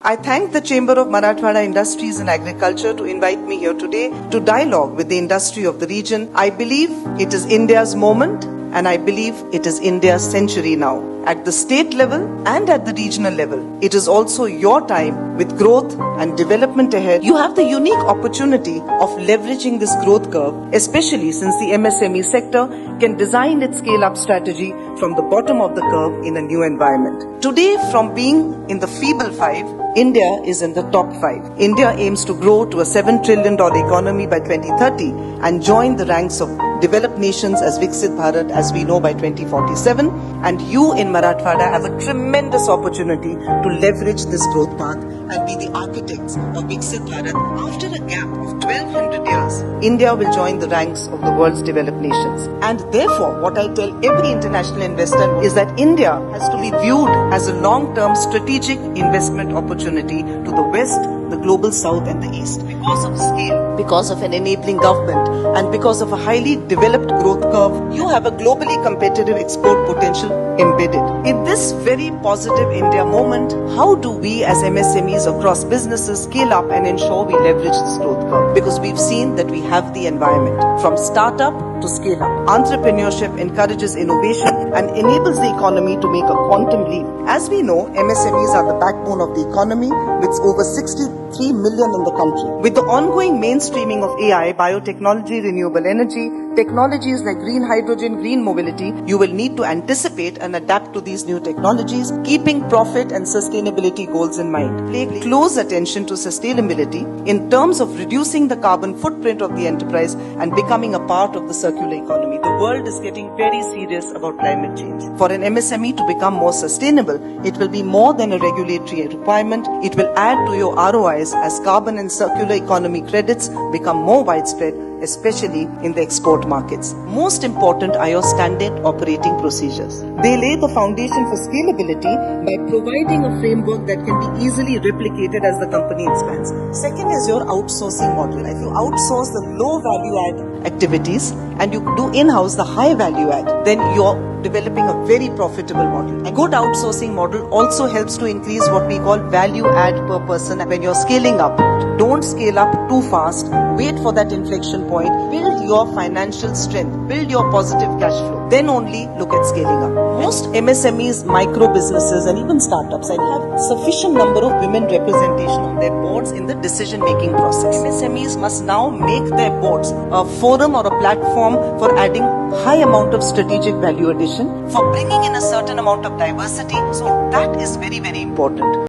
I thank the Chamber of Marathwada Industries and Agriculture to invite me here today to dialogue with the industry of the region. I believe it is India's moment, and I believe it is India's century now. At the state level and at the regional level, it is also your time. With growth and development ahead, you have the unique opportunity of leveraging this growth curve, especially since the MSME sector can design its scale-up strategy from the bottom of the curve in a new environment. Today, from being in the feeble five, India is in the top 5. India aims to grow to a $7 trillion economy by 2030 and join the ranks of developed nations as Viksit Bharat, as we know, by 2047. And you in Marathwada have a tremendous opportunity to leverage this growth path and be the architects of Viksit Bharat. After a gap of 1200 years, India will join the ranks of the world's developed nations. And therefore, what I tell every international investor is that India has to be viewed as a long-term strategic investment opportunity to the West, the global South and the East. Because of scale, because of an enabling government, and because of a highly developed growth curve, you have a globally competitive export potential embedded. In this very positive India moment, how do we as MSMEs across businesses scale up and ensure we leverage this growth curve? Because we've seen that we have the environment. From startup to scale up, entrepreneurship encourages innovation and enables the economy to make a quantum leap. As we know, MSMEs are the backbone of the economy, with over 63 million in the country. With the ongoing mainstreaming of AI, biotechnology, renewable energy, technologies like green hydrogen, green mobility, you will need to anticipate and adapt to these new technologies, keeping profit and sustainability goals in mind. Pay close attention to sustainability in terms of reducing the carbon footprint of the enterprise and becoming a part of the circular economy. The world is getting very serious about climate change. For an MSME to become more sustainable, it will be more than a regulatory requirement. It will add to your ROIs as carbon and circular economy credits become more widespread, especially in the export markets. Most important are your standard operating procedures. They lay the foundation for scalability by providing a framework that can be easily replicated as the company expands. Second is your outsourcing model. If you outsource the low value add activities and you do in-house the high value add, then you're developing a very profitable model. A good outsourcing model also helps to increase what we call value add per person. When you're scaling up, don't scale up too fast. Wait for that inflection point. Build your financial strength. Build your positive cash flow. Then only look at scaling up. Most MSMEs, micro businesses and even startups have sufficient number of women representation on their boards in the decision-making process. MSMEs must now make their boards a forum or a platform for adding high amount of strategic value addition, for bringing in a certain amount of diversity. So that is very, very important.